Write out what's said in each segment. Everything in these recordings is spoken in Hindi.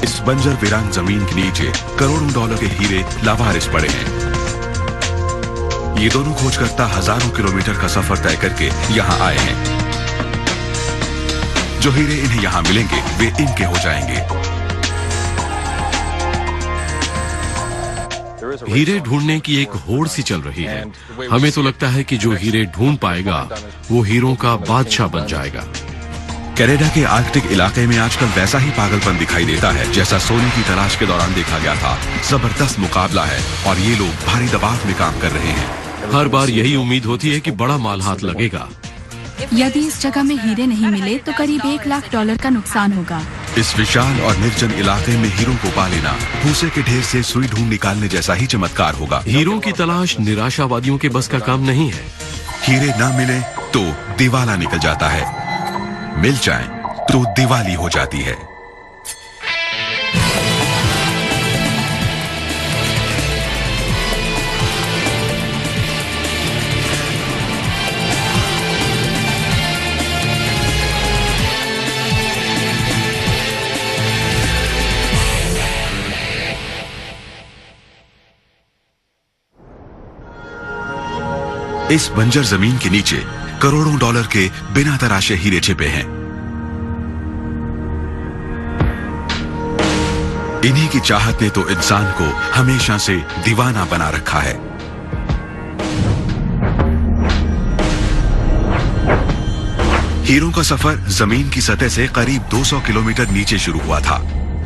इस बंजर वीरान जमीन के नीचे करोड़ों डॉलर के हीरे लावारिस पड़े हैं। ये दोनों खोजकर्ता हजारों किलोमीटर का सफर तय करके यहाँ आए हैं। जो हीरे इन्हें यहाँ मिलेंगे वे इनके हो जाएंगे। हीरे ढूंढने की एक होड़ सी चल रही है। हमें तो लगता है कि जो हीरे ढूंढ पाएगा वो हीरों का बादशाह बन जाएगा। कनाडा के आर्कटिक इलाके में आजकल वैसा ही पागलपन दिखाई देता है जैसा सोने की तलाश के दौरान देखा गया था। जबरदस्त मुकाबला है और ये लोग भारी दबाव में काम कर रहे हैं। हर बार यही उम्मीद होती है कि बड़ा माल हाथ लगेगा। यदि इस जगह में हीरे नहीं मिले तो करीब $1 लाख का नुकसान होगा। इस विशाल और निर्जन इलाके में हीरों को पा लेना भूसे के ढेर से सुई ढूंढ निकालने जैसा ही चमत्कार होगा। हीरों की तलाश निराशावादियों के बस का काम नहीं है। हीरे न मिले तो दिवाला निकल जाता है, मिल जाएं तो दिवाली हो जाती है। इस बंजर जमीन के नीचे करोड़ों डॉलर के बिना तराशे हीरे छिपे हैं। इन्हीं की चाहत ने तो इंसान को हमेशा से दीवाना बना रखा है। हीरों का सफर जमीन की सतह से करीब 200 किलोमीटर नीचे शुरू हुआ था,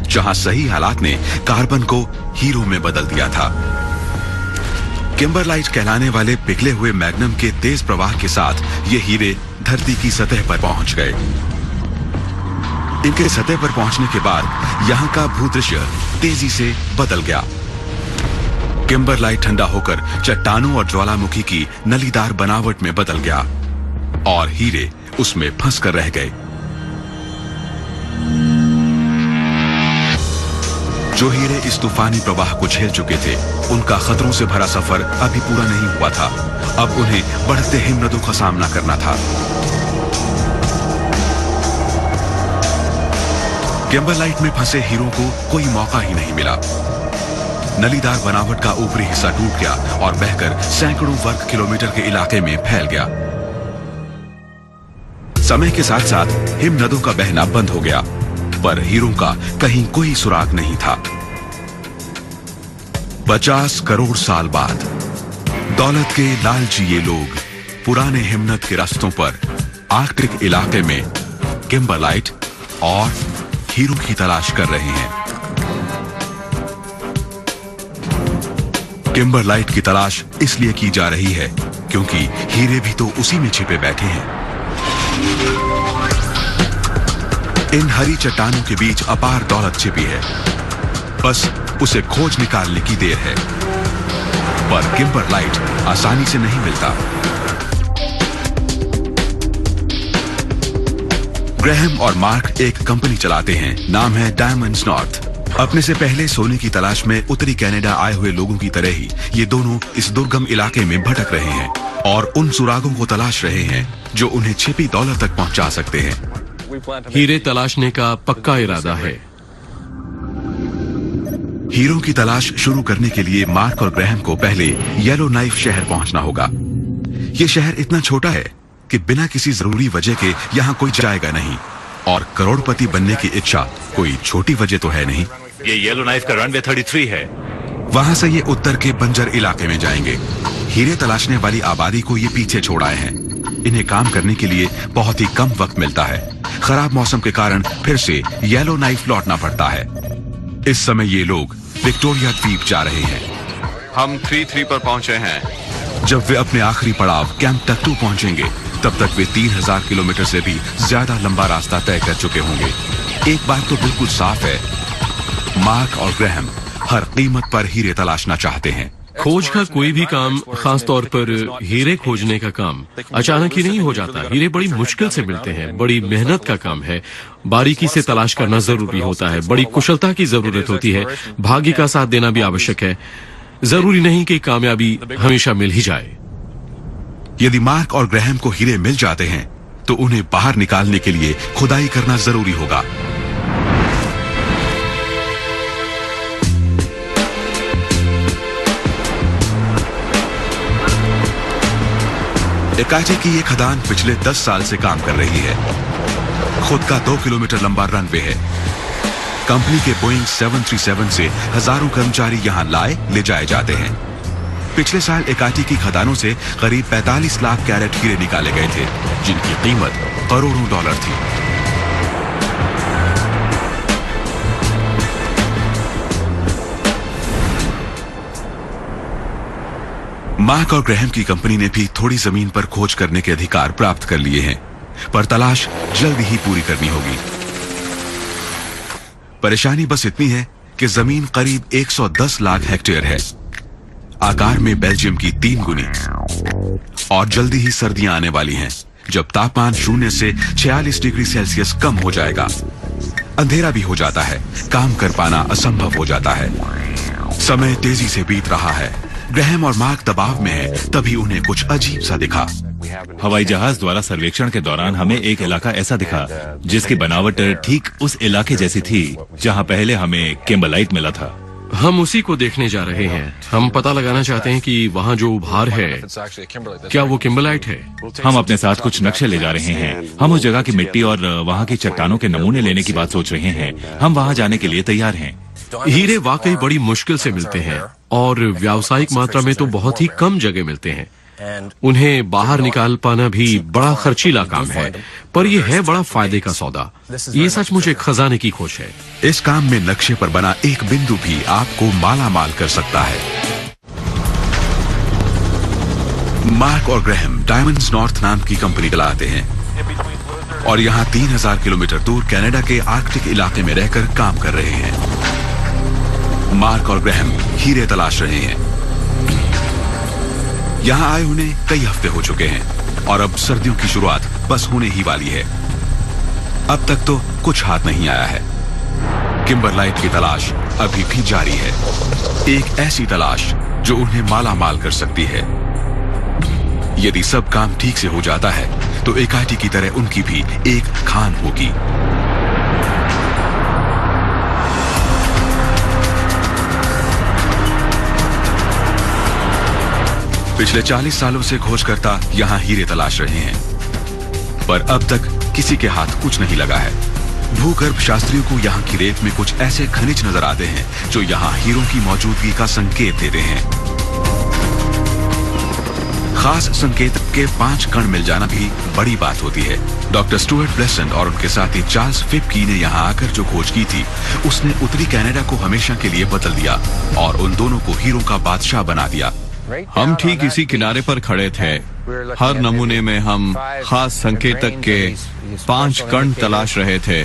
जहां सही हालात ने कार्बन को हीरो में बदल दिया था। किम्बरलाइट कहलाने वाले पिघले हुए मैग्नम के तेज प्रवाह के साथ ये हीरे धरती की सतह पर पहुंच गए। इनके सतह पर पहुंचने के बाद यहाँ का भूदृश्य तेजी से बदल गया। किम्बरलाइट ठंडा होकर चट्टानों और ज्वालामुखी की नलीदार बनावट में बदल गया और हीरे उसमें फंस कर रह गए। जो हीरे इस तूफानी प्रवाह को झेल चुके थे, उनका खतरों से भरा सफर अभी पूरा नहीं हुआ था। अब उन्हें बढ़ते हिमनदों का सामना करना था। किम्बरलाइट में फंसे हीरों को कोई मौका ही नहीं मिला। नलीदार बनावट का ऊपरी हिस्सा टूट गया और बहकर सैकड़ों वर्ग किलोमीटर के इलाके में फैल गया। समय के साथ साथ हिमनदों का बहना बंद हो गया, पर हीरों का कहीं कोई सुराग नहीं था। 50 करोड़ साल बाद दौलत के लालची ये लोग पुराने हिमनद के रास्तों पर आर्कटिक इलाके में किम्बरलाइट और हीरों की तलाश कर रहे हैं। किम्बरलाइट की तलाश इसलिए की जा रही है क्योंकि हीरे भी तो उसी में छिपे बैठे हैं। इन हरी चट्टानों के बीच अपार दौलत छिपी है, बस उसे खोज निकालने की देर है। पर किम्बरलाइट आसानी से नहीं मिलता। ग्रैहम और मार्क एक कंपनी चलाते हैं, नाम है डायमंड्स नॉर्थ। अपने से पहले सोने की तलाश में उत्तरी कनाडा आए हुए लोगों की तरह ही ये दोनों इस दुर्गम इलाके में भटक रहे हैं और उन सुरागों को तलाश रहे हैं जो उन्हें छिपी दौलत तक पहुंचा सकते हैं। हीरे तलाशने का पक्का इरादा है। हीरों की तलाश शुरू करने के लिए मार्क और ग्रैहम को पहले येलो नाइफ शहर पहुंचना होगा। यह शहर इतना छोटा है कि बिना किसी जरूरी वजह के यहाँ कोई जाएगा नहीं, और करोड़पति बनने की इच्छा कोई छोटी वजह तो है नहीं। ये येलो नाइफ का रनवे 33 है। वहां से ये उत्तर के बंजर इलाके में जाएंगे। हीरे तलाशने वाली आबादी को ये पीछे छोड़ आए हैं। इन्हें काम करने के लिए बहुत ही कम वक्त मिलता है। खराब मौसम के कारण फिर से येलो नाइफ लौटना पड़ता है। इस समय ये लोग विक्टोरिया द्वीप जा रहे हैं। हम 33 पर पहुंचे हैं। जब वे अपने आखिरी पड़ाव कैंप टक्टू पहुंचेंगे, तब तक वे 3000 किलोमीटर से भी ज्यादा लंबा रास्ता तय कर चुके होंगे। एक बात तो बिल्कुल साफ है, मार्क और ग्रैहम हर कीमत पर हीरे तलाशना चाहते हैं। खोज का कोई भी काम, खास तौर पर हीरे खोजने का काम, अचानक ही नहीं हो जाता। हीरे बड़ी मुश्किल से मिलते हैं, बड़ी मेहनत का काम है। बारीकी से तलाश करना जरूरी होता है, बड़ी कुशलता की जरूरत होती है, भाग्य का साथ देना भी आवश्यक है। जरूरी नहीं कि कामयाबी हमेशा मिल ही जाए। यदि मार्क और ग्रैहम को हीरे मिल जाते हैं तो उन्हें बाहर निकालने के लिए खुदाई करना जरूरी होगा। एकाटी की ये खदान पिछले 10 साल से काम कर रही है। खुद का 2 किलोमीटर लंबा रनवे है। कंपनी के बोइंग 737 से हजारों कर्मचारी यहां लाए ले जाए जाते हैं। पिछले साल एकाटी की खदानों से करीब 45 लाख कैरेट हीरे निकाले गए थे, जिनकी कीमत करोड़ों डॉलर थी। मार्क और ग्रैहम की कंपनी ने भी थोड़ी जमीन पर खोज करने के अधिकार प्राप्त कर लिए हैं, पर तलाश जल्दी ही पूरी करनी होगी। परेशानी बस इतनी है कि जमीन करीब 110 लाख हेक्टेयर है, आकार में बेल्जियम की 3 गुनी, और जल्दी ही सर्दियां आने वाली हैं, जब तापमान 0 से 46 डिग्री सेल्सियस कम हो जाएगा। अंधेरा भी हो जाता है, काम कर पाना असंभव हो जाता है। समय तेजी से बीत रहा है। ग्रैहम और मार्क दबाव में है, तभी उन्हें कुछ अजीब सा दिखा। हवाई जहाज द्वारा सर्वेक्षण के दौरान हमें एक इलाका ऐसा दिखा जिसकी बनावट ठीक उस इलाके जैसी थी जहां पहले हमें किम्बरलाइट मिला था। हम उसी को देखने जा रहे हैं। हम पता लगाना चाहते हैं कि वहाँ जो उभार है क्या वो किम्बरलाइट है। हम अपने साथ कुछ नक्शे ले जा रहे हैं। हम उस जगह की मिट्टी और वहाँ की चट्टानों के नमूने लेने की बात सोच रहे हैं। हम वहाँ जाने के लिए तैयार हैं। हीरे वाकई बड़ी मुश्किल से मिलते हैं और व्यावसायिक मात्रा में तो बहुत ही कम जगह मिलते हैं। उन्हें बाहर निकाल पाना भी बड़ा खर्चीला काम है, पर यह है बड़ा फायदे का सौदा। ये सचमुच एक खजाने की खोज है। इस काम में नक्शे पर बना एक बिंदु भी आपको माला माल कर सकता है। मार्क और ग्रैहम डायमंड्स नॉर्थ नाम की कंपनी चलाते हैं और यहाँ 3000 किलोमीटर दूर कनाडा के आर्कटिक इलाके में रहकर काम कर रहे हैं। मार्क और ग्रैहम हीरे तलाश रहे हैं। यहाँ आए उन्हें कई हफ्ते हो चुके हैं और अब सर्दियों की शुरुआत बस होने ही वाली है। अब तक तो कुछ हाथ नहीं आया है। किम्बरलाइट की तलाश अभी भी जारी है, एक ऐसी तलाश जो उन्हें माला माल कर सकती है। यदि सब काम ठीक से हो जाता है तो एकाटी की तरह उनकी भी एक खान होगी। पिछले 40 सालों से खोजकर्ता यहाँ हीरे तलाश रहे हैं, पर अब तक किसी के हाथ कुछ नहीं लगा है। भूगर्भ शास्त्रियों को यहाँ की रेत में कुछ ऐसे खनिज नजर आते हैं जो यहाँ हीरों की मौजूदगी का संकेत देते हैं। खास संकेत के 5 कण मिल जाना भी बड़ी बात होती है। डॉक्टर स्टुअर्ट ब्लेसन और उनके साथी चार्ल्स फिप्की ने यहाँ आकर जो खोज की थी, उसने उत्तरी कनाडा को हमेशा के लिए बदल दिया और उन दोनों को हीरों का बादशाह बना दिया। हम ठीक इसी किनारे पर खड़े थे। हर नमूने में हम खास संकेतक के 5 कण तलाश रहे थे।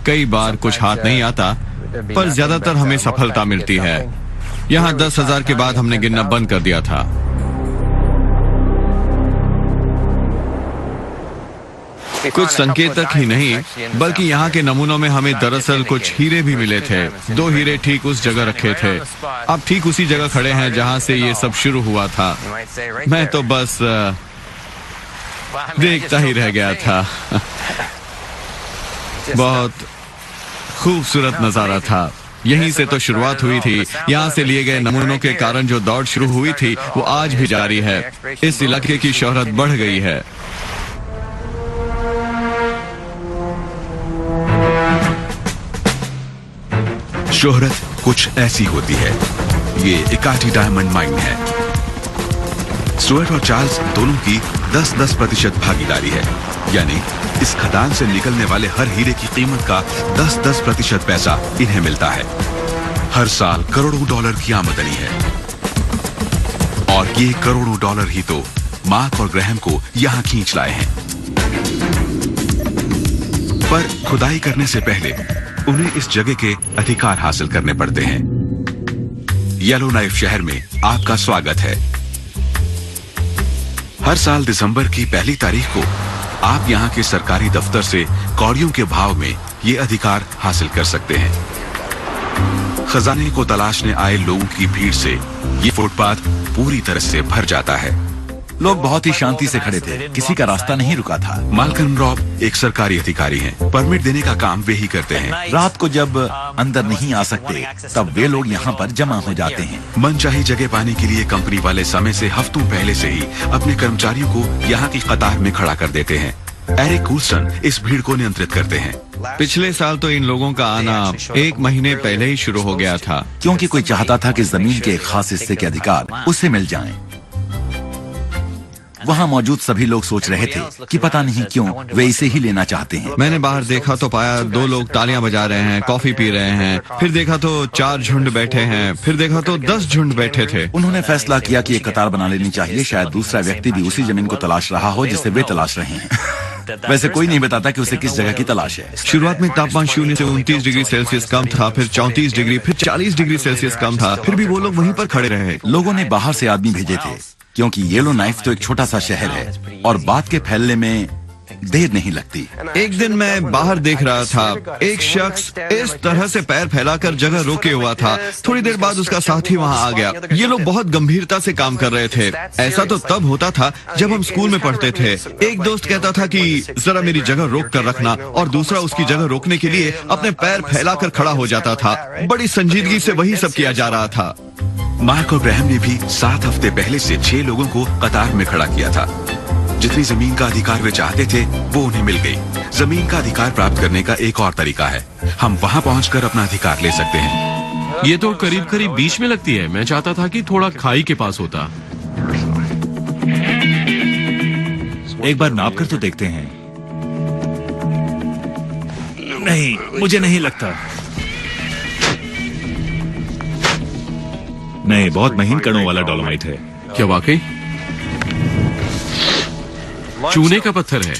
कई बार कुछ हाथ नहीं आता, पर ज्यादातर हमें सफलता मिलती है। यहाँ 10,000 के बाद हमने गिनना बंद कर दिया था। कुछ संकेतक ही नहीं, बल्कि यहाँ के नमूनों में हमें दरअसल कुछ हीरे भी मिले थे। 2 हीरे ठीक उस जगह रखे थे। अब ठीक उसी जगह खड़े हैं जहाँ से ये सब शुरू हुआ था। मैं तो बस देखता ही रह गया था। बहुत खूबसूरत नजारा था। यहीं से तो शुरुआत हुई थी। यहाँ से लिए गए नमूनों के कारण जो दौड़ शुरू हुई थी वो आज भी जारी है। इस इलाके की शोहरत बढ़ गई है। शोहरत कुछ ऐसी होती है। ये एकाटी डायमंड माइन है। स्टुअर्ट और चार्ल्स दोनों की 10-10% भागीदारी है, यानी इस खदान से निकलने वाले हर हीरे की कीमत का 10-10% पैसा इन्हें मिलता है। हर साल करोड़ों डॉलर की आमदनी है और ये करोड़ों डॉलर ही तो मार्क और ग्रैहम को यहाँ खींच लाए हैं। पर खुदाई करने से पहले उन्हें इस जगह के अधिकार हासिल करने पड़ते हैं। येलो नाइफ शहर में आपका स्वागत है। हर साल दिसंबर की पहली तारीख को आप यहाँ के सरकारी दफ्तर से कौड़ियों के भाव में ये अधिकार हासिल कर सकते हैं। खजाने को तलाशने आए लोगों की भीड़ से ये फुटपाथ पूरी तरह से भर जाता है। लोग बहुत ही शांति से खड़े थे, किसी का रास्ता नहीं रुका था। मालकम रॉब एक सरकारी अधिकारी हैं। परमिट देने का काम वे ही करते हैं। रात को जब अंदर नहीं आ सकते तब वे लोग यहाँ पर जमा हो जाते हैं। मनचाही जगह पाने के लिए कंपनी वाले समय से हफ्तों पहले से ही अपने कर्मचारियों को यहाँ की कतार में खड़ा कर देते हैं। एरिक कूल्सन इस भीड़ को नियंत्रित करते हैं। पिछले साल तो इन लोगों का आना 1 महीने पहले ही शुरू हो गया था, क्योंकि कोई चाहता था कि जमीन के एक खास हिस्से के अधिकार उसे मिल जाएं। वहाँ मौजूद सभी लोग सोच रहे थे कि पता नहीं क्यों वे इसे ही लेना चाहते हैं। मैंने बाहर देखा तो पाया 2 लोग तालियां बजा रहे हैं, कॉफी पी रहे हैं। फिर देखा तो 4 झुंड बैठे हैं। फिर देखा तो 10 झुंड बैठे थे। उन्होंने फैसला किया कि एक कतार बना लेनी चाहिए। शायद दूसरा व्यक्ति भी उसी जमीन को तलाश रहा हो जिसे वे तलाश रहे हैं। वैसे कोई नहीं बताता कि उसे किस जगह की तलाश है। शुरुआत में तापमान 0 से 29 डिग्री सेल्सियस कम था, फिर 34 डिग्री, फिर 40 डिग्री सेल्सियस कम था। फिर भी वो लोग वहीं पर खड़े रहे। लोगों ने बाहर से आदमी भेजे थे, क्योंकि येलो नाइफ तो एक छोटा सा शहर है और बात के फैलने में देर नहीं लगती। एक दिन मैं बाहर देख रहा था, एक शख्स इस तरह से पैर फैलाकर जगह रोके हुआ था। थोड़ी देर बाद उसका साथी वहां आ गया। ये लोग बहुत गंभीरता से काम कर रहे थे। ऐसा तो तब होता था जब हम स्कूल में पढ़ते थे। एक दोस्त कहता था कि जरा मेरी जगह रोक कर रखना, और दूसरा उसकी जगह रोकने के लिए अपने पैर फैलाकर खड़ा हो जाता था। बड़ी संजीदगी से वही सब किया जा रहा था। मार्क और ग्रैहम ने भी 7 हफ्ते पहले से 6 लोगों को कतार में खड़ा किया था। जितनी जमीन का अधिकार वे चाहते थे वो उन्हें मिल गई। जमीन का अधिकार प्राप्त करने का एक और तरीका है, हम वहां पहुंचकर अपना अधिकार ले सकते हैं। ये तो करीब करीब बीच में लगती है। मैं चाहता था कि थोड़ा खाई के पास होता। एक बार नाप कर तो देखते हैं। नहीं, मुझे नहीं लगता। नहीं, बहुत महीन कणों वाला डोलोमाइट है। क्या वाकई? चूने का पत्थर है।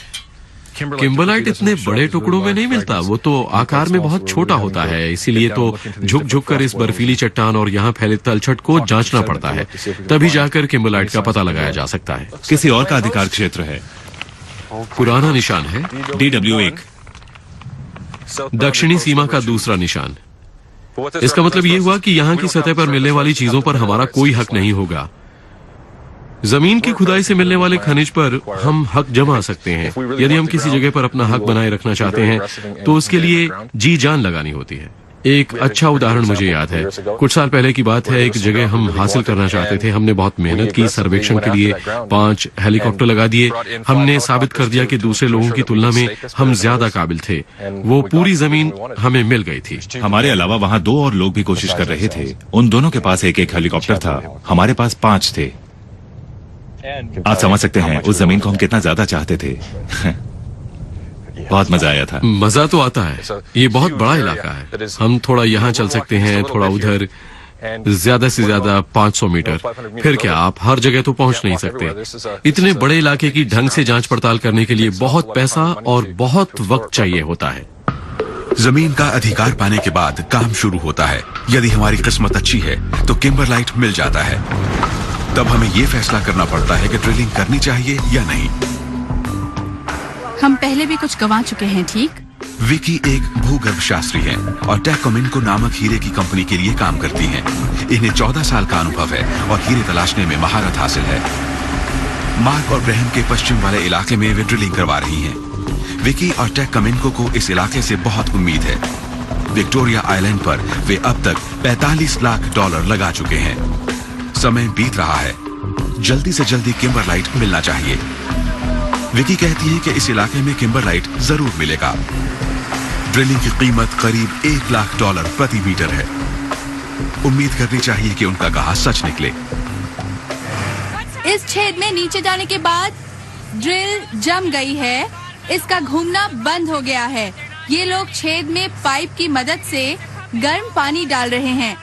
किम्बरलाइट इतने बड़े टुकड़ों में नहीं मिलता, वो तो आकार में बहुत छोटा होता है। इसीलिए तो झुक झुक कर इस बर्फीली चट्टान और यहाँ फैले तलछट को जांचना पड़ता है, तभी जाकर किम्बरलाइट का पता लगाया जा सकता है। किसी और का अधिकार क्षेत्र है। पुराना निशान है, DW1 दक्षिणी सीमा का दूसरा निशान। इसका मतलब ये हुआ कि यहाँ की सतह पर मिलने वाली चीजों पर हमारा कोई हक नहीं होगा। जमीन की खुदाई से मिलने वाले खनिज पर हम हक जमा सकते हैं। यदि हम किसी जगह पर अपना हक बनाए रखना चाहते हैं तो उसके लिए जी जान लगानी होती है। एक अच्छा उदाहरण मुझे याद है। कुछ साल पहले की बात है, एक जगह हम हासिल करना चाहते थे। हमने बहुत मेहनत की, सर्वेक्षण के लिए 5 हेलीकॉप्टर लगा दिए। हमने साबित कर दिया कि दूसरे लोगों की तुलना में हम ज्यादा काबिल थे। वो पूरी जमीन हमें मिल गई थी। हमारे अलावा वहाँ 2 और लोग भी कोशिश कर रहे थे। उन दोनों के पास एक हेलीकॉप्टर था, हमारे पास 5 थे। आप समझ सकते हैं उस जमीन को हम कितना ज्यादा चाहते थे। बहुत मजा आया था। मजा तो आता है। ये बहुत बड़ा इलाका है। हम थोड़ा यहाँ चल सकते हैं, थोड़ा उधर, ज्यादा से ज्यादा 500 मीटर। फिर क्या, आप हर जगह तो पहुंच नहीं सकते। इतने बड़े इलाके की ढंग से जांच पड़ताल करने के लिए बहुत पैसा और बहुत वक्त चाहिए होता है। जमीन का अधिकार पाने के बाद काम शुरू होता है। यदि हमारी किस्मत अच्छी है तो किम्बरलाइट मिल जाता है। तब हमें ये फैसला करना पड़ता है कि ड्रिलिंग करनी चाहिए या नहीं। हम पहले भी कुछ गंवा चुके हैं, ठीक? विकी एक भूगर्भ शास्त्री है और टेकोमिनको नामक हीरे की कंपनी के लिए काम करती हैं। इन्हें 14 साल का अनुभव है और हीरे तलाशने में महारत हासिल है। मार्क और ग्रैहम के पश्चिम वाले इलाके में वे ड्रिलिंग करवा रही हैं। विकी और टेकोमिनको को इस इलाके से बहुत उम्मीद है। विक्टोरिया आइलैंड पर वे अब तक $45 लाख लगा चुके हैं। समय बीत रहा है, जल्दी से जल्दी किम्बरलाइट मिलना चाहिए। विकी कहती है कि इस इलाके में किम्बरलाइट जरूर मिलेगा। ड्रिलिंग की कीमत करीब $1 लाख प्रति मीटर है। उम्मीद करनी चाहिए कि उनका कहा सच निकले। इस छेद में नीचे जाने के बाद ड्रिल जम गई है। इसका घूमना बंद हो गया है। ये लोग छेद में पाइप की मदद से गर्म पानी डाल रहे हैं।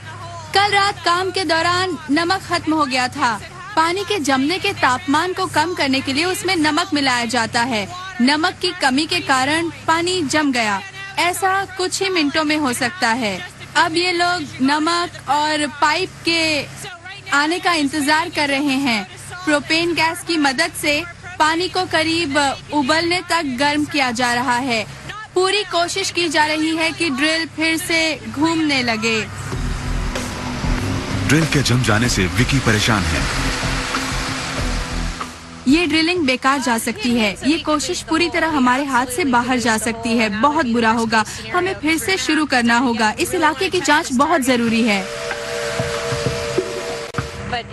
कल रात काम के दौरान नमक खत्म हो गया था। पानी के जमने के तापमान को कम करने के लिए उसमें नमक मिलाया जाता है। नमक की कमी के कारण पानी जम गया। ऐसा कुछ ही मिनटों में हो सकता है। अब ये लोग नमक और पाइप के आने का इंतजार कर रहे हैं। प्रोपेन गैस की मदद से पानी को करीब उबलने तक गर्म किया जा रहा है। पूरी कोशिश की जा रही है कि ड्रिल फिर से घूमने लगे। ड्रिल के जम जाने से विकी परेशान है। ये ड्रिलिंग बेकार जा सकती है। ये कोशिश पूरी तरह हमारे हाथ से बाहर जा सकती है। बहुत बुरा होगा। हमें फिर से शुरू करना होगा। इस इलाके की जांच बहुत जरूरी है।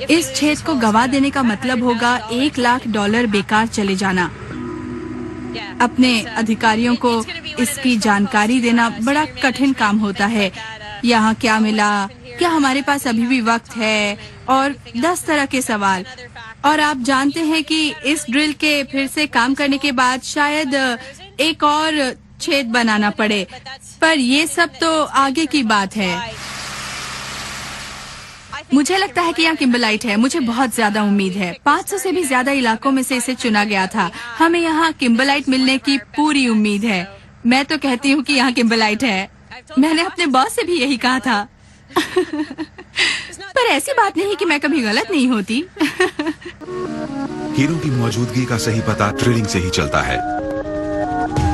इस छेद को गवा देने का मतलब होगा $1 लाख बेकार चले जाना। अपने अधिकारियों को इसकी जानकारी देना बड़ा कठिन काम होता है। यहाँ क्या मिला, क्या हमारे पास अभी भी वक्त है, और 10 तरह के सवाल। और आप जानते हैं कि इस ड्रिल के फिर से काम करने के बाद शायद एक और छेद बनाना पड़े, पर ये सब तो आगे की बात है। मुझे लगता है कि यहाँ किम्बरलाइट है। मुझे बहुत ज्यादा उम्मीद है। 500 से भी ज्यादा इलाकों में से इसे चुना गया था। हमें यहाँ किम्बरलाइट मिलने की पूरी उम्मीद है। मैं तो कहती हूँ कि यहाँ किम्बरलाइट है। मैंने अपने बॉस से भी यही कहा था। पर ऐसी बात नहीं कि मैं कभी गलत नहीं होती। हीरो की मौजूदगी का सही पता ड्रिलिंग से ही चलता है।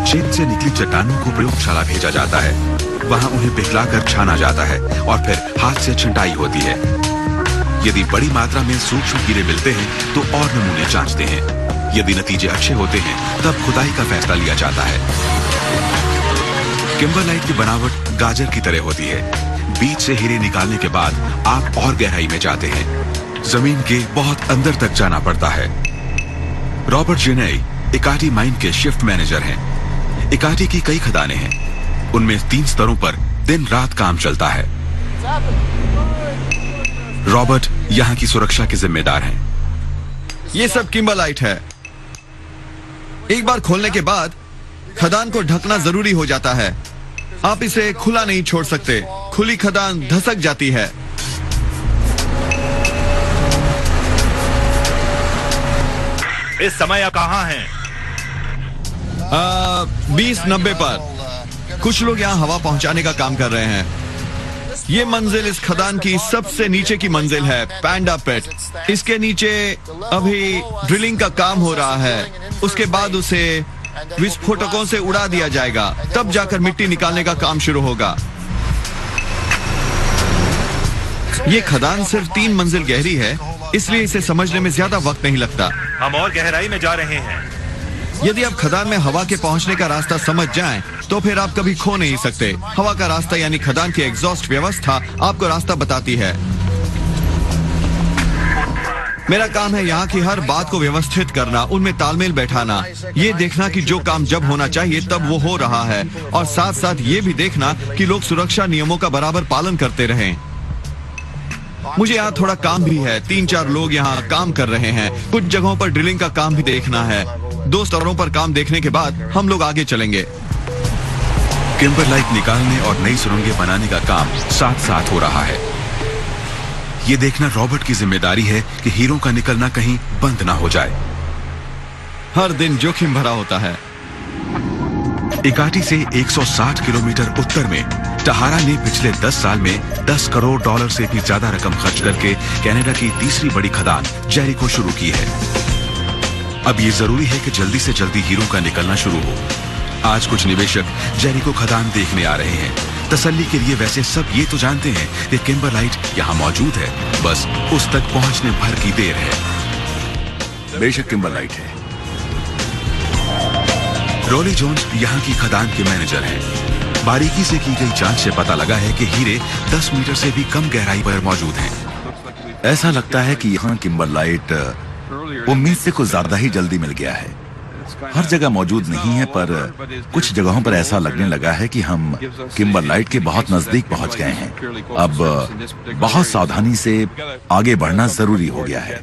छेद से निकली चट्टानों को प्रयोगशाला भेजा जाता है। वहां उन्हें पिघलाकर छाना जाता है और फिर हाथ से छंटाई होती है। यदि बड़ी मात्रा में सूक्ष्म हीरे मिलते हैं तो और नमूने जांचते हैं। यदि नतीजे अच्छे होते हैं तब खुदाई का फैसला लिया जाता है। किम्बरलाइट की बनावट गाजर की तरह होती है। बीज से हीरे निकालने के बाद आप और गहराई में जाते हैं। जमीन के बहुत अंदर तक जाना पड़ता है। रॉबर्ट जेनेई इकाटी माइन के शिफ्ट मैनेजर हैं। इकाटी की कई खदानें हैं। उनमें 3 स्तरों पर दिन रात काम चलता है। रॉबर्ट यहाँ की सुरक्षा के जिम्मेदार हैं। ये सब किम्बरलाइट है। एक बार खोलने के बाद खदान को ढकना जरूरी हो जाता है। आप इसे खुला नहीं छोड़ सकते। खुली खदान धसक जाती है। इस समय आप कहाँ हैं? 20-90 पर। कुछ लोग यहाँ हवा पहुंचाने का काम कर रहे हैं। ये मंजिल इस खदान की सबसे नीचे की मंजिल है, पैंडा पिट। इसके नीचे अभी ड्रिलिंग का काम हो रहा है। उसके बाद उसे विस्फोटकों से उड़ा दिया जाएगा, तब जाकर मिट्टी निकालने का काम शुरू होगा। ये खदान सिर्फ 3 मंजिल गहरी है, इसलिए इसे समझने में ज्यादा वक्त नहीं लगता। हम और गहराई में जा रहे हैं। यदि आप खदान में हवा के पहुंचने का रास्ता समझ जाएं, तो फिर आप कभी खो नहीं सकते। हवा का रास्ता यानी खदान की एग्जॉस्ट व्यवस्था आपको रास्ता बताती है। मेरा काम है यहाँ की हर बात को व्यवस्थित करना, उनमें तालमेल बैठाना, ये देखना कि जो काम जब होना चाहिए तब वो हो रहा है, और साथ साथ ये भी देखना कि लोग सुरक्षा नियमों का बराबर पालन करते रहें। मुझे यहाँ थोड़ा काम भी है। 3-4 लोग यहाँ काम कर रहे हैं। कुछ जगहों पर ड्रिलिंग का काम भी देखना है। 2 स्तरों पर काम देखने के बाद हम लोग आगे चलेंगे। किम्बरलाइट निकालने और नई सुरंगें बनाने का काम साथ साथ हो रहा है। ये देखना रॉबर्ट की जिम्मेदारी है कि हीरो का निकलना कहीं बंद ना हो जाए। हर दिन जोखिम भरा होता है। इकाटी से 160 किलोमीटर उत्तर में टहारा ने पिछले 10 साल में $10 करोड़ से भी ज्यादा रकम खर्च करके कनाडा की तीसरी बड़ी खदान जेरिको शुरू की है। अब ये जरूरी है कि जल्दी से जल्दी हीरो का निकलना शुरू हो। आज कुछ निवेशक जेरिको खदान देखने आ रहे हैं। तसल्ली के लिए वैसे सब ये तो जानते हैं कि किम्बरलाइट यहाँ मौजूद है, बस उस तक पहुंचने भर की देर है। बेशक किम्बरलाइट है। रोली जोन्स यहाँ की खदान के मैनेजर हैं। बारीकी से की गई जांच से पता लगा है कि हीरे 10 मीटर से भी कम गहराई पर मौजूद हैं। ऐसा लगता है कि यहाँ किम्बरलाइट उम्मीद से कुछ ज्यादा ही जल्दी मिल गया है। हर जगह मौजूद नहीं है, पर कुछ जगहों पर ऐसा लगने लगा है कि हम किम्बरलाइट के बहुत नजदीक पहुंच गए हैं। अब बहुत सावधानी से आगे बढ़ना जरूरी हो गया है।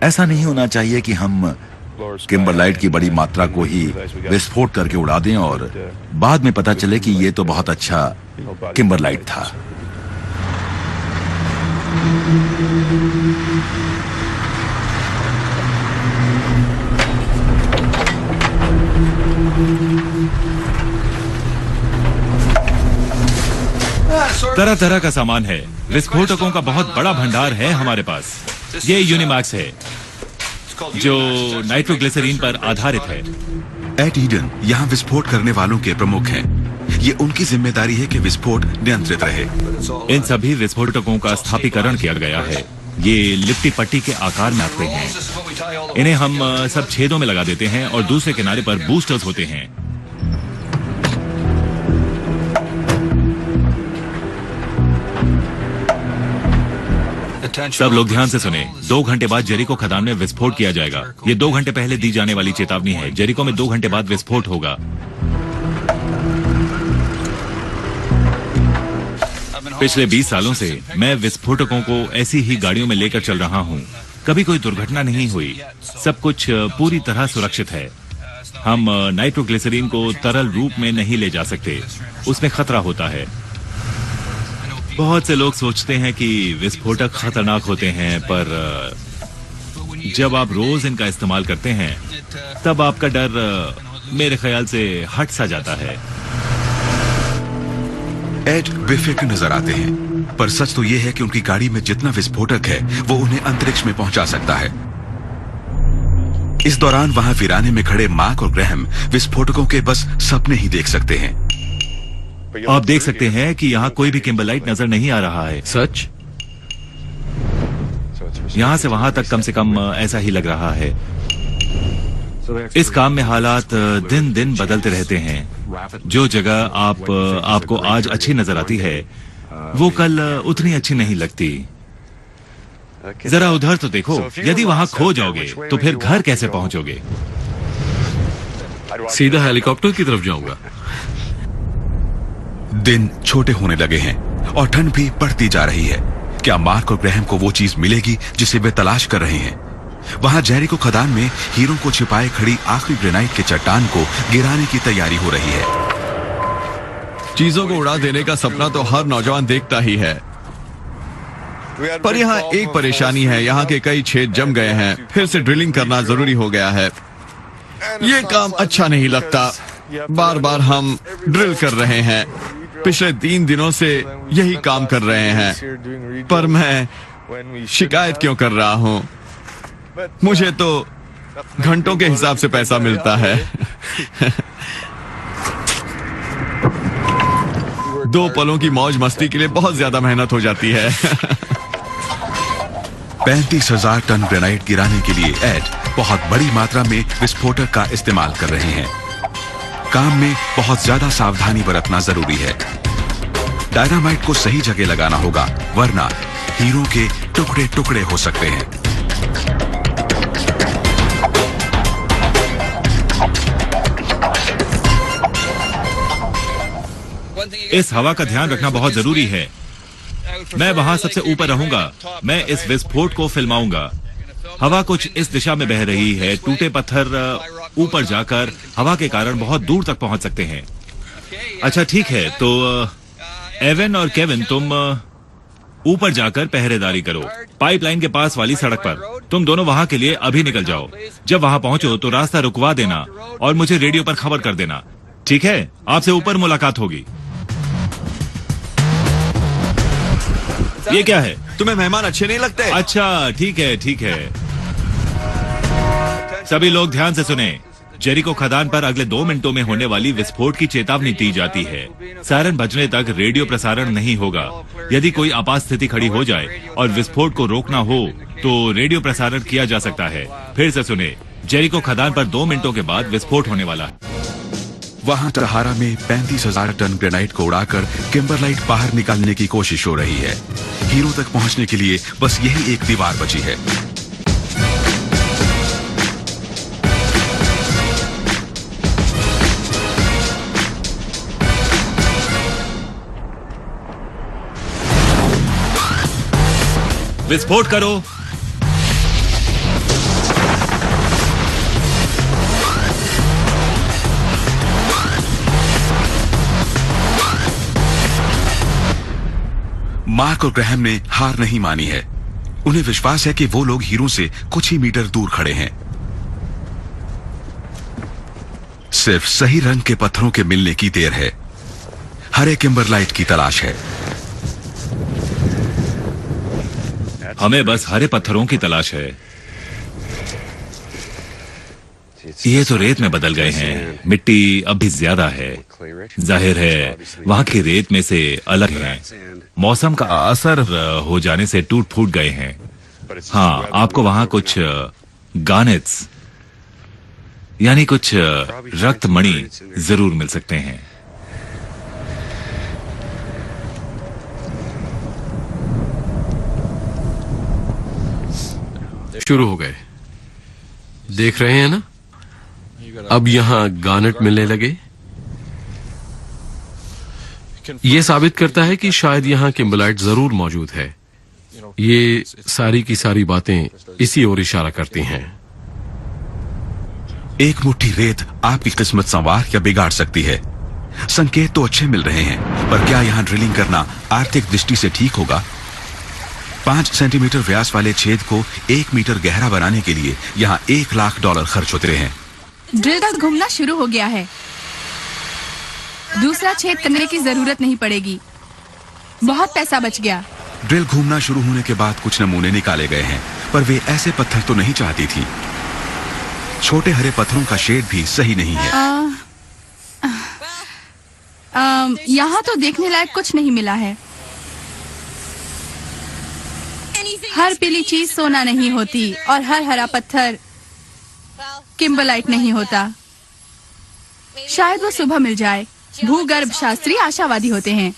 ऐसा नहीं होना चाहिए कि हम किम्बरलाइट की बड़ी मात्रा को ही विस्फोट करके उड़ा दें और बाद में पता चले कि ये तो बहुत अच्छा किम्बरलाइट था। तरह तरह का सामान है। विस्फोटकों का बहुत बड़ा भंडार है हमारे पास। ये यूनिमैक्स है जो नाइट्रोग्लिसरीन पर आधारित है। एट ईडन यहाँ विस्फोट करने वालों के प्रमुख हैं। ये उनकी जिम्मेदारी है कि विस्फोट नियंत्रित रहे। इन सभी विस्फोटकों का स्थापीकरण किया गया है। ये लिपटी पट्टी के आकार में आते हैं। इन्हें हम सब छेदों में लगा देते हैं और दूसरे किनारे पर बूस्टर्स होते हैं। सब लोग ध्यान से सुने। 2 घंटे बाद जेरिको खदान में विस्फोट किया जाएगा। ये 2 घंटे पहले दी जाने वाली चेतावनी है। जेरिको में 2 घंटे बाद विस्फोट होगा। पिछले 20 सालों से मैं विस्फोटकों को ऐसी ही गाड़ियों में लेकर चल रहा हूँ। कभी कोई दुर्घटना नहीं हुई। सब कुछ पूरी तरह सुरक्षित है। हम नाइट्रोग्लिसरीन को तरल रूप में नहीं ले जा सकते, उसमें खतरा होता है। बहुत से लोग सोचते हैं कि विस्फोटक खतरनाक होते हैं, पर जब आप रोज इनका इस्तेमाल करते हैं तब आपका डर मेरे ख्याल से हट सा जाता है। एड बेफिक्र नजर आते हैं, पर सच तो यह है कि उनकी गाड़ी में जितना विस्फोटक है वो उन्हें अंतरिक्ष में पहुंचा सकता है। इस दौरान वहां वीराने में खड़े मार्क और ग्रैहम विस्फोटकों के बस सपने ही देख सकते हैं। आप देख सकते हैं कि यहाँ कोई भी किम्बरलाइट नजर नहीं आ रहा है। सच? यहाँ से वहां तक कम से कम ऐसा ही लग रहा है। इस काम में हालात दिन दिन बदलते रहते हैं। जो जगह आपको आज अच्छी नजर आती है वो कल उतनी अच्छी नहीं लगती। जरा उधर तो देखो। यदि वहां खो जाओगे तो फिर घर कैसे पहुंचोगे? सीधा हेलीकॉप्टर की तरफ जाऊंगा। दिन छोटे होने लगे हैं और ठंड भी बढ़ती जा रही है। क्या मार्क और ग्रैहम को वो चीज मिलेगी जिसे वे तलाश कर रहे हैं? वहां जेरिको खदान में हीरो को छिपाए खड़ी आखिरी ग्रेनाइट के चट्टान को गिराने की तैयारी हो रही है। चीजों को उड़ा देने का सपना तो हर नौजवान देखता ही है, पर यहाँ एक परेशानी है। यहाँ के कई छेद जम गए हैं। फिर से ड्रिलिंग करना जरूरी हो गया है। ये काम अच्छा नहीं लगता। बार बार हम ड्रिल कर रहे हैं। पिछले 3 दिनों से यही काम कर रहे हैं, पर मैं शिकायत क्यों कर रहा हूँ? मुझे तो घंटों के हिसाब से पैसा मिलता है। 2 पलों की मौज मस्ती के लिए बहुत ज्यादा मेहनत हो जाती है। 35,000 टन ग्रेनाइट गिराने के लिए एड बहुत बड़ी मात्रा में विस्फोटक का इस्तेमाल कर रहे हैं। काम में बहुत ज्यादा सावधानी बरतना जरूरी है। डायनामाइट को सही जगह लगाना होगा, वरना हीरो के टुकड़े टुकड़े हो सकते हैं। इस हवा का ध्यान रखना बहुत जरूरी है। मैं वहां सबसे ऊपर रहूंगा। मैं इस विस्फोट को फिल्माऊंगा। हवा कुछ इस दिशा में बह रही है। टूटे पत्थर ऊपर जाकर हवा के कारण बहुत दूर तक पहुंच सकते हैं। अच्छा ठीक है, तो एवन और केविन तुम ऊपर जाकर पहरेदारी करो। पाइपलाइन के पास वाली सड़क पर तुम दोनों वहां के लिए अभी निकल जाओ। जब वहां पहुंचो तो रास्ता रुकवा देना और मुझे रेडियो पर खबर कर देना। ठीक है? आपसे ऊपर मुलाकात होगी। ये क्या है? तुम्हें मेहमान अच्छे नहीं लगते? अच्छा ठीक है, ठीक है। सभी लोग ध्यान से सुने। जेरिको खदान पर अगले 2 मिनटों में होने वाली विस्फोट की चेतावनी दी जाती है। सायरन बजने तक रेडियो प्रसारण नहीं होगा। यदि कोई आपात स्थिति खड़ी हो जाए और विस्फोट को रोकना हो तो रेडियो प्रसारण किया जा सकता है। फिर से सुने, जेरिको खदान पर 2 मिनटों के बाद विस्फोट होने वाला है। वहां सहारा में 35,000 टन ग्रेनाइट को उड़ाकर किम्बरलाइट बाहर निकालने की कोशिश हो रही है। हीरो तक पहुंचने के लिए बस यही एक दीवार बची है। विस्फोट करो। मार्क और ग्रैहम ने हार नहीं मानी है। उन्हें विश्वास है कि वो लोग हीरो से कुछ ही मीटर दूर खड़े हैं। सिर्फ सही रंग के पत्थरों के मिलने की देर है। हरे किम्बरलाइट की तलाश है। हमें बस हरे पत्थरों की तलाश है। ये तो रेत में बदल गए हैं। मिट्टी अब भी ज्यादा है। जाहिर है वहां की रेत में से अलग है। मौसम का असर हो जाने से टूट फूट गए हैं। हाँ, आपको वहाँ कुछ गार्नेट्स यानी कुछ रक्तमणि जरूर मिल सकते हैं। शुरू हो गए, देख रहे हैं ना? अब यहाँ गार्नेट मिलने लगे। ये साबित करता है कि शायद यहाँ किम्बरलाइट जरूर मौजूद है। ये सारी की सारी बातें इसी ओर इशारा करती हैं। एक मुट्ठी रेत आपकी किस्मत संवार या बिगाड़ सकती है। संकेत तो अच्छे मिल रहे हैं, पर क्या यहाँ ड्रिलिंग करना आर्थिक दृष्टि से ठीक होगा? 5 सेंटीमीटर व्यास वाले छेद को 1 मीटर गहरा बनाने के लिए यहाँ $1 लाख खर्च होते हैं। ड्रिल तक घूमना शुरू हो गया है। दूसरा छेद करने की जरूरत नहीं पड़ेगी। बहुत पैसा बच गया। ड्रिल घूमना शुरू होने के बाद कुछ नमूने निकाले गए हैं, पर वे ऐसे पत्थर तो नहीं चाहती थी। छोटे हरे पत्थरों का शेड भी सही नहीं है। यहाँ तो देखने लायक कुछ नहीं मिला है। हर पीली चीज सोना नहीं होती और हर हरा पत्थर किम्बरलाइट नहीं होता। शायद वो सुबह मिल जाए। भूगर्भ शास्त्री आशावादी होते हैं।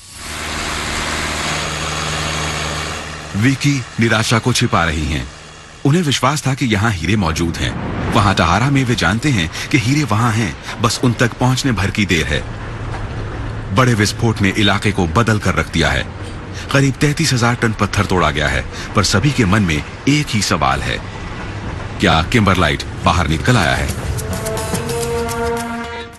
विकी निराशा को छिपा रही हैं। उन्हें विश्वास था कि यहाँ हीरे मौजूद हैं। वहाँ टहारा में वे जानते हैं कि हीरे वहाँ हैं, बस उन तक पहुँचने भर की देर है। बड़े विस्फोट ने इलाके को बदल कर रख दिया है। करीब 33,000 टन पत्थर तोड़ा गया है, पर सभी के मन में एक ही सवाल है, क्या किम्बरलाइट बाहर निकल आया है?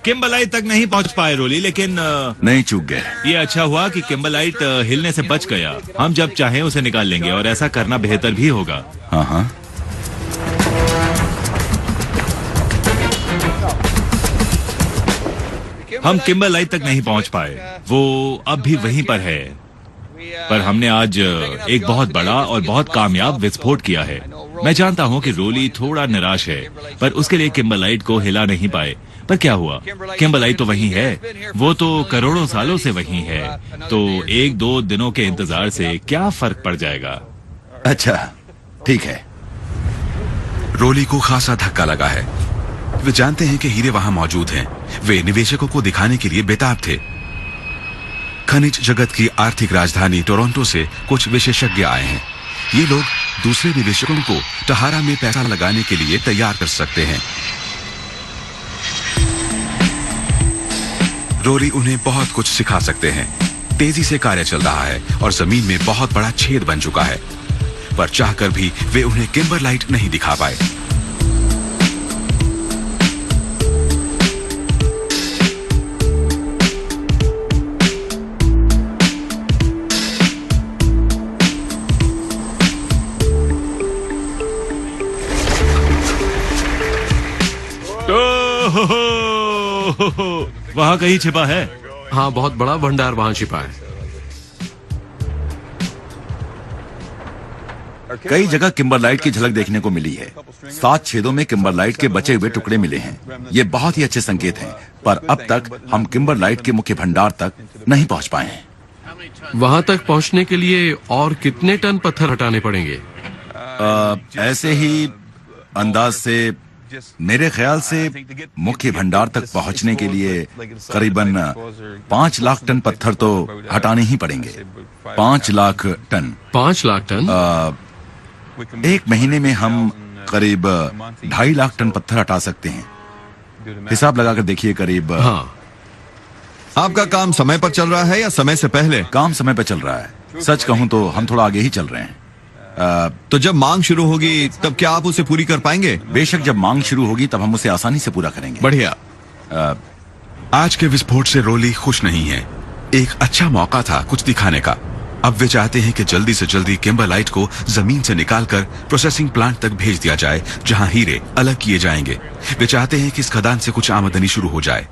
किम्बरलाइट तक नहीं पहुंच पाए रोली, लेकिन नहीं चूक गए। ये अच्छा हुआ कि किम्बरलाइट हिलने से बच गया। हम जब चाहें उसे निकाल लेंगे और ऐसा करना बेहतर भी होगा। हाँ हाँ, हम किम्बरलाइट तक नहीं पहुंच पाए। वो अब भी वहीं पर है, पर हमने आज एक बहुत बड़ा और बहुत कामयाब विस्फोट किया है। मैं जानता हूं कि रोली थोड़ा निराश है, पर उसके लिए किम्बरलाइट को हिला नहीं पाए। पर क्या हुआ? किम्बरलाइट तो वहीं है। वो तो करोड़ों सालों से वहीं है। तो 1-2 दिनों के इंतजार से क्या फर्क पड़ जाएगा? अच्छा ठीक है। रोली को खासा धक्का लगा है। वे जानते हैं कि हीरे वहां मौजूद हैं। वे निवेशकों को दिखाने के लिए बेताब थे। खनिज जगत की आर्थिक राजधानी टोरंटो से कुछ विशेषज्ञ आए हैं। ये लोग दूसरे निवेशकों को टहारा में पैसा लगाने के लिए तैयार कर सकते हैं। रोली उन्हें बहुत कुछ सिखा सकते हैं। तेजी से कार्य चल रहा है और जमीन में बहुत बड़ा छेद बन चुका है, पर चाहकर भी वे उन्हें किम्बरलाइट नहीं दिखा पाए। वहाँ कहीं छिपा है। हाँ, बहुत बड़ा भंडार वहाँ छिपा है। कई जगह किम्बरलाइट की झलक देखने को मिली है। 7 छेदों में किम्बरलाइट के बचे हुए टुकड़े मिले हैं। ये बहुत ही अच्छे संकेत हैं, पर अब तक हम किम्बरलाइट के मुख्य भंडार तक नहीं पहुंच पाए हैं। वहाँ तक पहुँचने के लिए और कितने टन पत्थर हटाने पड़ेंगे? ऐसे ही अंदाज से मेरे ख्याल से मुख्य भंडार तक पहुंचने के लिए करीबन 5 लाख टन पत्थर तो हटाने ही पड़ेंगे। 5 लाख टन। 5 लाख टन? 1 महीने में हम करीब 2.5 लाख टन पत्थर हटा सकते हैं। हिसाब लगाकर देखिए, करीब। हाँ। आपका काम समय पर चल रहा है या समय से पहले? काम समय पर चल रहा है। सच कहूं तो हम थोड़ा आगे ही चल रहे हैं। तो जब मांग शुरू होगी तब क्या आप उसे पूरी कर पाएंगे? बेशक, जब मांग शुरू होगी तब हम उसे आसानी से पूरा करेंगे। बढ़िया। आज के विस्फोट से रोली खुश नहीं है। एक अच्छा मौका था कुछ दिखाने का। अब वे चाहते हैं कि जल्दी से जल्दी किम्बरलाइट को जमीन से निकालकर प्रोसेसिंग प्लांट तक भेज दिया जाए, जहां हीरे अलग किए जाएंगे। वे चाहते हैं कि इस खदान से कुछ आमदनी शुरू हो जाए।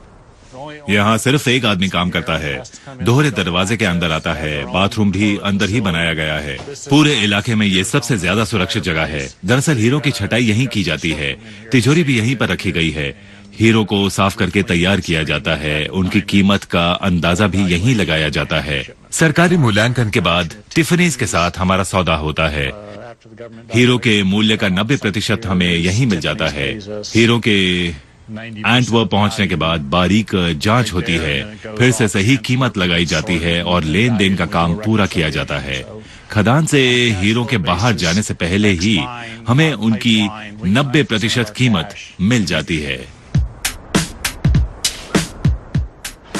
यहाँ सिर्फ एक आदमी काम करता है। दोहरे दरवाजे के अंदर आता है। बाथरूम भी अंदर ही बनाया गया है। पूरे इलाके में ये सबसे ज्यादा सुरक्षित जगह है। दरअसल हीरों की छटाई यहीं की जाती है। तिजोरी भी यहीं पर रखी गई है। हीरों को साफ करके तैयार किया जाता है। उनकी कीमत का अंदाजा भी यहीं लगाया जाता है। सरकारी मूल्यांकन के बाद टिफनीज के साथ हमारा सौदा होता है। हीरो के मूल्य का 90% हमें यहीं मिल जाता है। हीरो के एंटवर्प पहुंचने के बाद बारीक जांच होती है, फिर से सही कीमत लगाई जाती है और लेन देन का काम पूरा किया जाता है। खदान से हीरो के बाहर जाने से पहले ही हमें उनकी 90% कीमत मिल जाती है।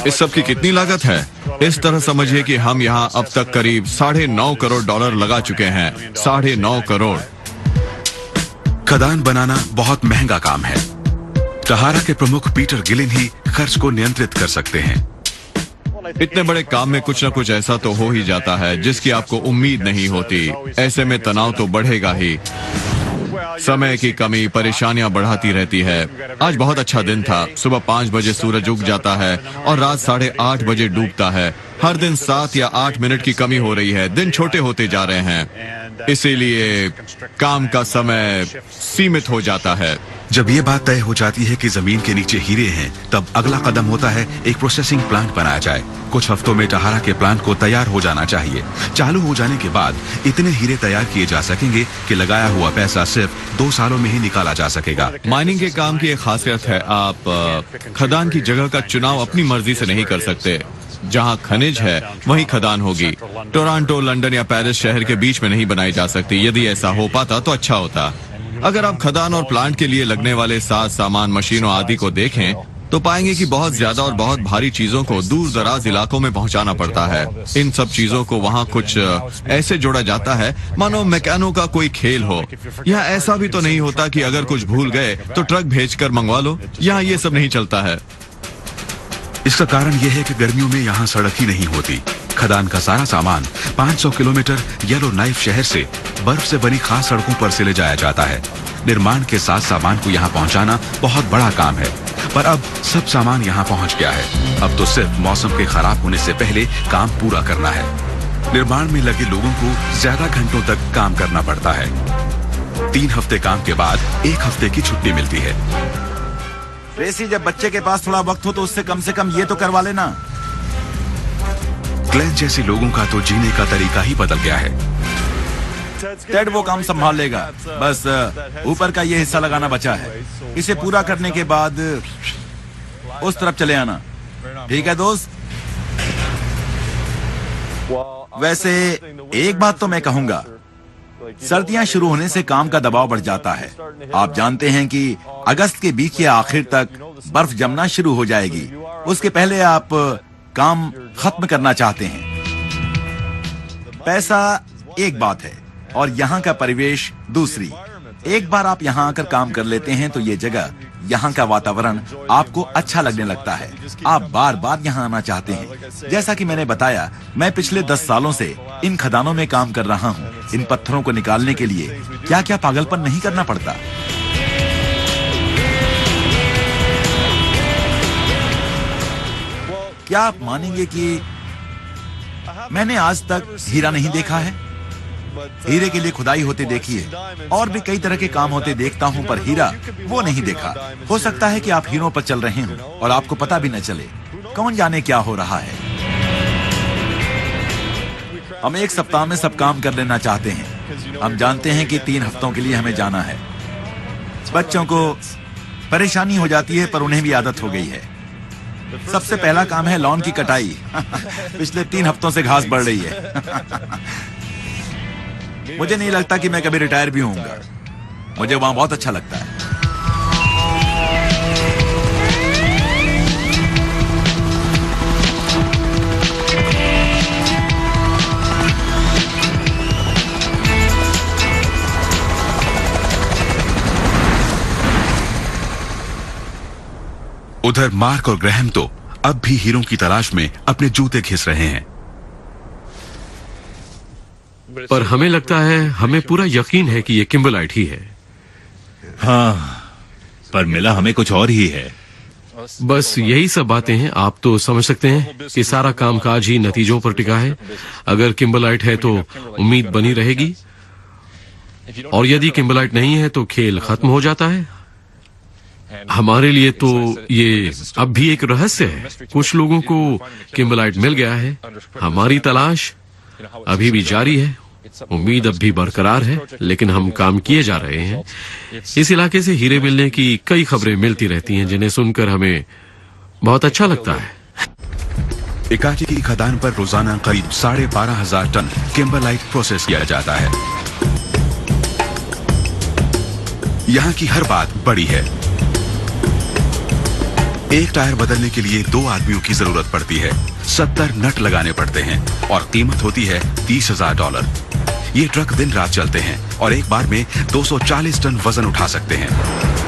इस सब की कितनी लागत है? इस तरह समझिए कि हम यहाँ अब तक करीब $9.5 करोड़ लगा चुके हैं। 9.5 करोड़। खदान बनाना बहुत महंगा काम है। सहारा के प्रमुख पीटर गिलिन ही खर्च को नियंत्रित कर सकते हैं। इतने बड़े काम में कुछ न कुछ ऐसा तो हो ही जाता है जिसकी आपको उम्मीद नहीं होती। ऐसे में तनाव तो बढ़ेगा ही। समय की कमी परेशानियां बढ़ाती रहती है। आज बहुत अच्छा दिन था। सुबह 5 बजे सूरज उग जाता है और रात 8:30 बजे डूबता है। हर दिन 7 या 8 मिनट की कमी हो रही है। दिन छोटे होते जा रहे हैं, इसीलिए काम का समय सीमित हो जाता है। जब ये बात तय हो जाती है कि जमीन के नीचे हीरे हैं, तब अगला कदम होता है एक प्रोसेसिंग प्लांट बनाया जाए। कुछ हफ्तों में टहारा के प्लांट को तैयार हो जाना चाहिए। चालू हो जाने के बाद इतने हीरे तैयार किए जा सकेंगे कि लगाया हुआ पैसा सिर्फ 2 सालों में ही निकाला जा सकेगा। माइनिंग के काम की एक खासियत है, आप खदान की जगह का चुनाव अपनी मर्जी से नहीं कर सकते। जहाँ खनिज है वहीं खदान होगी। टोरंटो, लंदन या पेरिस शहर के बीच में नहीं बनाई जा सकती। यदि ऐसा हो पाता तो अच्छा होता। अगर आप खदान और प्लांट के लिए लगने वाले साज सामान, मशीनों आदि को देखें तो पाएंगे कि बहुत ज्यादा और बहुत भारी चीजों को दूर दराज इलाकों में पहुंचाना पड़ता है। इन सब चीजों को वहाँ कुछ ऐसे जोड़ा जाता है मानो मैकेनो का कोई खेल हो। यहाँ ऐसा भी तो नहीं होता कि अगर कुछ भूल गए तो ट्रक भेजकर मंगवा लो। यहाँ ये सब नहीं चलता है। इसका कारण यह है कि गर्मियों में यहाँ सड़क ही नहीं होती। खदान का सारा सामान 500 किलोमीटर येलो नाइफ शहर से बर्फ से बनी खास सड़कों पर से ले जाया जाता है। निर्माण के साथ सामान को यहाँ पहुँचाना बहुत बड़ा काम है, पर अब सब सामान यहाँ पहुँच गया है। अब तो सिर्फ मौसम के खराब होने से पहले काम पूरा करना है। निर्माण में लगे लोगों को ज्यादा घंटों तक काम करना पड़ता है। 3 हफ्ते काम के बाद 1 हफ्ते की छुट्टी मिलती है। ट्रेसी, जब बच्चे के पास थोड़ा वक्त हो तो उससे कम से कम ये तो करवा लेना। ग्लेन जैसे लोगों का तो जीने का तरीका ही बदल गया है। टेड वो काम संभाल लेगा, बस ऊपर का ये हिस्सा लगाना बचा है। इसे पूरा करने के बाद उस तरफ चले आना। ठीक है दोस्त? वैसे एक बात तो मैं कहूंगा, सर्दियां शुरू होने से काम का दबाव बढ़ जाता है। आप जानते हैं कि अगस्त के बीच के आखिर तक बर्फ जमना शुरू हो जाएगी। उसके पहले आप काम खत्म करना चाहते हैं। पैसा एक बात है और यहाँ का परिवेश दूसरी। एक बार आप यहाँ आकर काम कर लेते हैं तो ये जगह, यहाँ का वातावरण आपको अच्छा लगने लगता है। आप बार बार यहाँ आना चाहते हैं। जैसा कि मैंने बताया, मैं पिछले 10 सालों से इन खदानों में काम कर रहा हूँ। इन पत्थरों को निकालने के लिए क्या क्या पागलपन नहीं करना पड़ता। क्या आप मानेंगे कि मैंने आज तक हीरा नहीं देखा है? हीरे के लिए खुदाई होते देखी है और भी कई तरह के काम होते देखता हूं, पर हीरा वो नहीं देखा। हो सकता है कि आप हीरों पर चल रहे हो और आपको पता भी न चले। कौन जाने क्या हो रहा है। हम 1 सप्ताह में सब काम कर लेना चाहते हैं। हम जानते हैं कि 3 हफ्तों के लिए हमें जाना है। बच्चों को परेशानी हो जाती है, पर उन्हें भी आदत हो गई है। सबसे पहला काम है लॉन की कटाई। पिछले 3 हफ्तों से घास बढ़ रही है। मुझे नहीं लगता कि मैं कभी रिटायर भी होऊंगा। मुझे वहां बहुत अच्छा लगता है। उधर मार्क और ग्रैहम तो अब भी हीरों की तलाश में अपने जूते घिस रहे हैं। पर हमें लगता है, हमें पूरा यकीन है कि ये किम्बरलाइट ही है। हाँ, पर मिला हमें कुछ और ही है। बस यही सब बातें हैं। आप तो समझ सकते हैं कि सारा कामकाज ही नतीजों पर टिका है। अगर किम्बरलाइट है तो उम्मीद बनी रहेगी, और यदि किम्बरलाइट नहीं है तो खेल खत्म हो जाता है। हमारे लिए तो ये अब भी एक रहस्य है। कुछ लोगों को किम्बरलाइट मिल गया है। हमारी तलाश अभी भी जारी है उम्मीद अब भी बरकरार है, लेकिन हम काम किए जा रहे हैं। इस इलाके से हीरे मिलने की कई खबरें मिलती रहती हैं, जिन्हें सुनकर हमें बहुत अच्छा लगता है। इकाची की खदान पर रोजाना करीब 12,500 टन किम्बरलाइट प्रोसेस किया जाता है। यहाँ की हर बात बड़ी है। एक टायर बदलने के लिए 2 आदमियों की जरूरत पड़ती है, 70 नट लगाने पड़ते हैं और कीमत होती है $30,000। ये ट्रक दिन रात चलते हैं और एक बार में 240 टन वजन उठा सकते हैं।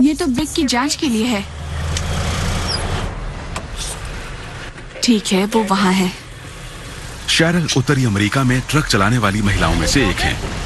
ये तो ब्रेक की जांच के लिए है। ठीक है, वो वहाँ है। शैरल उत्तरी अमेरिका में ट्रक चलाने वाली महिलाओं में से एक हैं।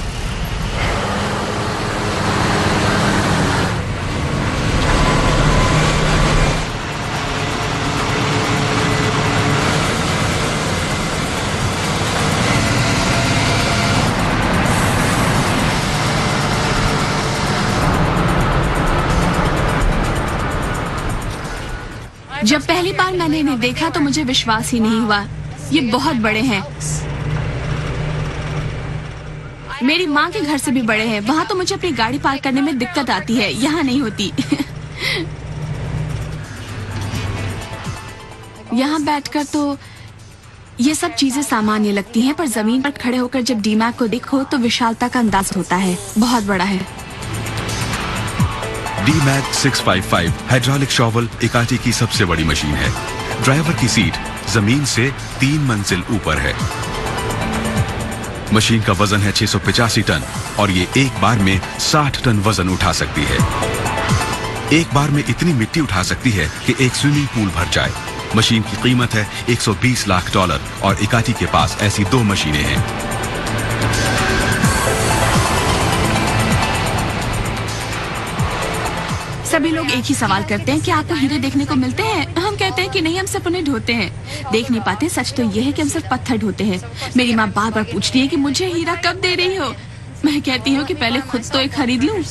जब पहली बार मैंने इन्हें देखा तो मुझे विश्वास ही नहीं हुआ। ये बहुत बड़े हैं, मेरी माँ के घर से भी बड़े हैं। वहाँ तो मुझे अपनी गाड़ी पार्क करने में दिक्कत आती है, यहाँ नहीं होती। यहाँ बैठकर तो ये सब चीजें सामान्य लगती हैं, पर जमीन पर खड़े होकर जब डीमैक को देखो तो विशालता का अंदाज होता है। बहुत बड़ा है। डीमैक 655 हाइड्रोलिक शॉवल इकाची की सबसे बड़ी मशीन है। ड्राइवर की सीट जमीन से 3 मंजिल ऊपर है। मशीन का वजन है 685 टन और ये एक बार में 60 टन वजन उठा सकती है। एक बार में इतनी मिट्टी उठा सकती है कि एक स्विमिंग पूल भर जाए। मशीन की कीमत है $120 लाख और इकाची के पास ऐसी 2 मशीनें हैं। सभी लोग एक ही सवाल करते हैं कि आपको हीरे देखने को मिलते हैं। हम कहते हैं कि नहीं, हम सिर्फ उन्हें ढोते हैं, देख नहीं पाते। सच तो यह है कि हम सिर्फ पत्थर ढोते हैं। मेरी माँ बार बार पूछती है कि मुझे हीरा कब दे रही हो। मैं कहती हूँ कि पहले खुद तो एक खरीद लूं।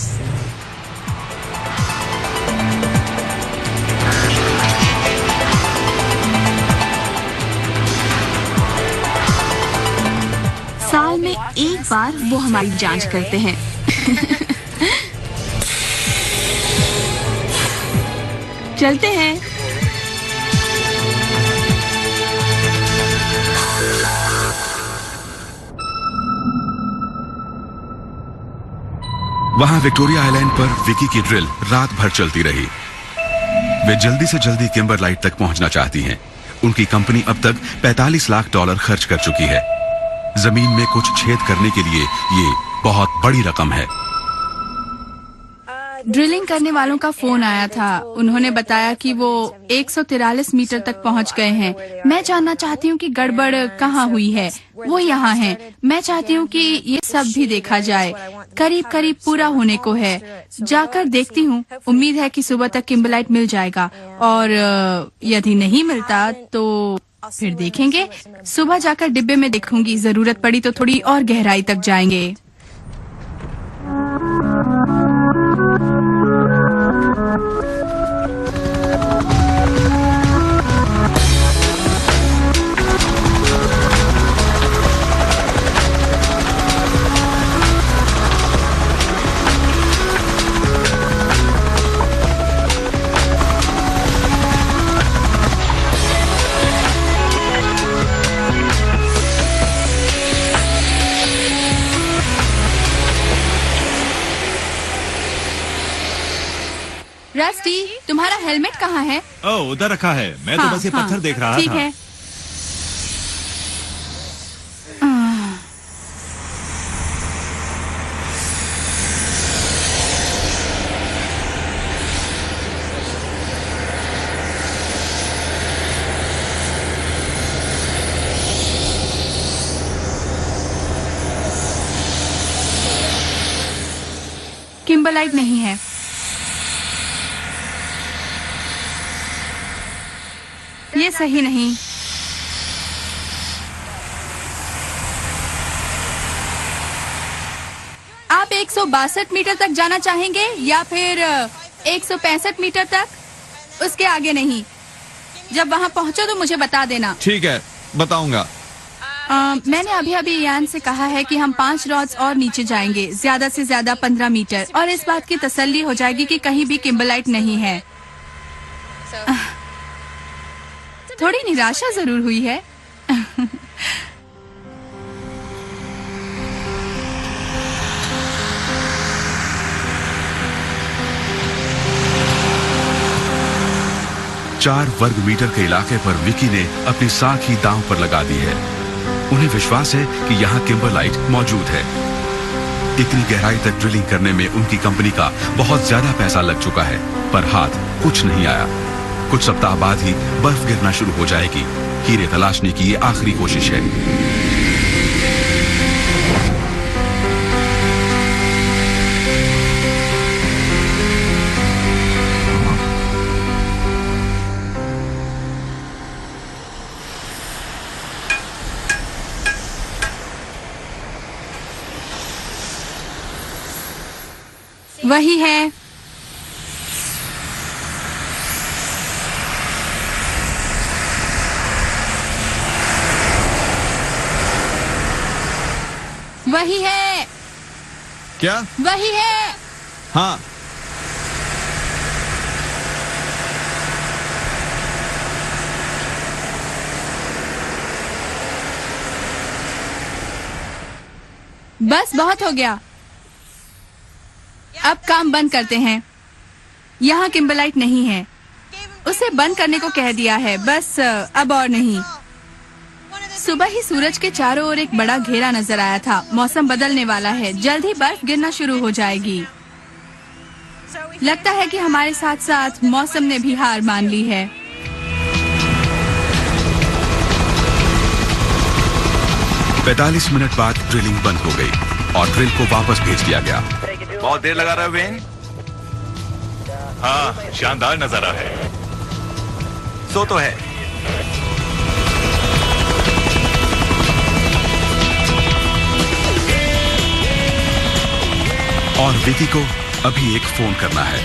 साल में एक बार वो हमारी जांच करते हैं। चलते हैं। वहां विक्टोरिया आइलैंड पर विकी की ड्रिल रात भर चलती रही। वे जल्दी से जल्दी किम्बरलाइट तक पहुंचना चाहती हैं। उनकी कंपनी अब तक $45 लाख खर्च कर चुकी है। जमीन में कुछ छेद करने के लिए ये बहुत बड़ी रकम है। ड्रिलिंग करने वालों का फोन आया था। उन्होंने बताया कि वो 143 मीटर तक पहुंच गए हैं। मैं जानना चाहती हूँ कि गड़बड़ कहाँ हुई है। वो यहाँ हैं। मैं चाहती हूँ कि ये सब भी देखा जाए। करीब करीब पूरा होने को है। जाकर देखती हूँ। उम्मीद है कि सुबह तक किम्बरलाइट मिल जाएगा और यदि नहीं मिलता तो फिर देखेंगे। सुबह जाकर डिब्बे में देखूंगी। जरूरत पड़ी तो थोड़ी और गहराई तक जाएंगे। रस्टी, तुम्हारा हेलमेट कहाँ है? ओह, उधर रखा है। मैं तो बस ये पत्थर देख रहा था। ठीक है। किम्बरलाइट नहीं है। ये सही नहीं। आप 162 मीटर तक जाना चाहेंगे या फिर 165 मीटर तक? उसके आगे नहीं। जब वहाँ पहुँचो तो मुझे बता देना। ठीक है, बताऊंगा। मैंने अभी अभी यान से कहा है कि हम 5 रॉड्स और नीचे जाएंगे, ज्यादा से ज्यादा 15 मीटर, और इस बात की तसल्ली हो जाएगी कि कहीं भी किम्बरलाइट नहीं है। थोड़ी निराशा जरूर हुई है। चार वर्ग मीटर के इलाके पर विकी ने अपनी साख ही दांव पर लगा दी है। उन्हें विश्वास है कि यहाँ किम्बरलाइट मौजूद है। इतनी गहराई तक ड्रिलिंग करने में उनकी कंपनी का बहुत ज्यादा पैसा लग चुका है, पर हाथ कुछ नहीं आया। कुछ सप्ताह बाद ही बर्फ गिरना शुरू हो जाएगी। हीरे तलाशने की ये आखिरी कोशिश है। वही है। वही है। क्या? वही है। हाँ। बस बहुत हो गया। अब काम बंद करते हैं। यहाँ किम्बरलाइट नहीं है। उसे बंद करने को कह दिया है, बस अब और नहीं। सुबह ही सूरज के चारों ओर एक बड़ा घेरा नजर आया था। मौसम बदलने वाला है, जल्द ही बर्फ गिरना शुरू हो जाएगी। लगता है कि हमारे साथ साथ मौसम ने भी हार मान ली है। पैंतालीस मिनट बाद ड्रिलिंग बंद हो गई और ड्रिल को वापस भेज दिया गया। बहुत देर लगा रहा है वेन। हाँ, शानदार नजारा है। सो तो है। और विकी को अभी एक फोन करना है।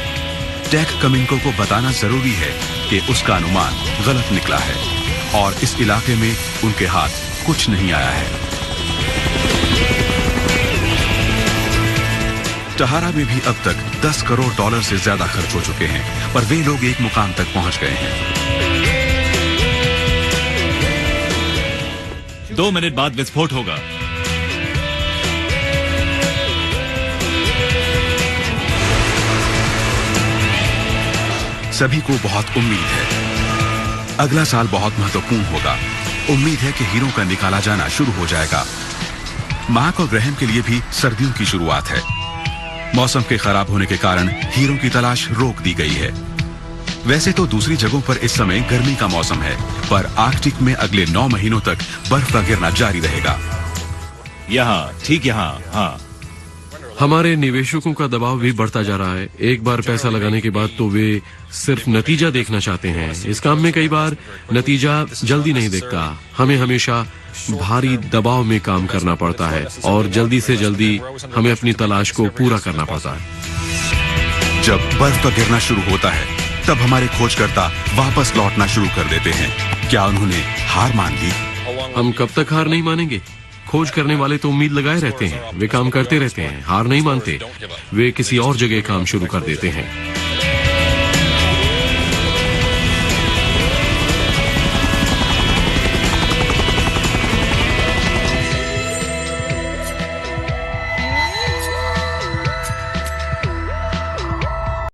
टेक कमिंको को बताना जरूरी है कि उसका अनुमान गलत निकला है और इस इलाके में उनके हाथ कुछ नहीं आया है। टहारा में भी अब तक $10 करोड़ से ज्यादा खर्च हो चुके हैं, पर वे लोग एक मुकाम तक पहुंच गए हैं। 2 मिनट बाद विस्फोट होगा। सभी को बहुत उम्मीद है। अगला साल बहुत महत्वपूर्ण होगा। उम्मीद है कि हीरों का निकाला जाना शुरू हो जाएगा। मार्क और ग्रैहम के लिए भी सर्दियों की शुरुआत है। मौसम के खराब होने के कारण हीरों की तलाश रोक दी गई है। वैसे तो दूसरी जगहों पर इस समय गर्मी का मौसम है, पर आर्कटिक में अगले 9 महीनों तक बर्फ का गिरना जारी रहेगा। यहाँ, ठीक यहाँ। हाँ, हमारे निवेशकों का दबाव भी बढ़ता जा रहा है। एक बार पैसा लगाने के बाद तो वे सिर्फ नतीजा देखना चाहते हैं। इस काम में कई बार नतीजा जल्दी नहीं दिखता। हमें हमेशा भारी दबाव में काम करना पड़ता है और जल्दी से जल्दी हमें अपनी तलाश को पूरा करना पड़ता है। जब बर्फ का गिरना शुरू होता है, तब हमारे खोजकर्ता वापस लौटना शुरू कर देते हैं। क्या उन्होंने हार मान ली? हम कब तक हार नहीं मानेंगे? खोज करने वाले तो उम्मीद लगाए रहते हैं। वे काम करते रहते हैं, हार नहीं मानते। वे किसी और जगह काम शुरू कर देते हैं।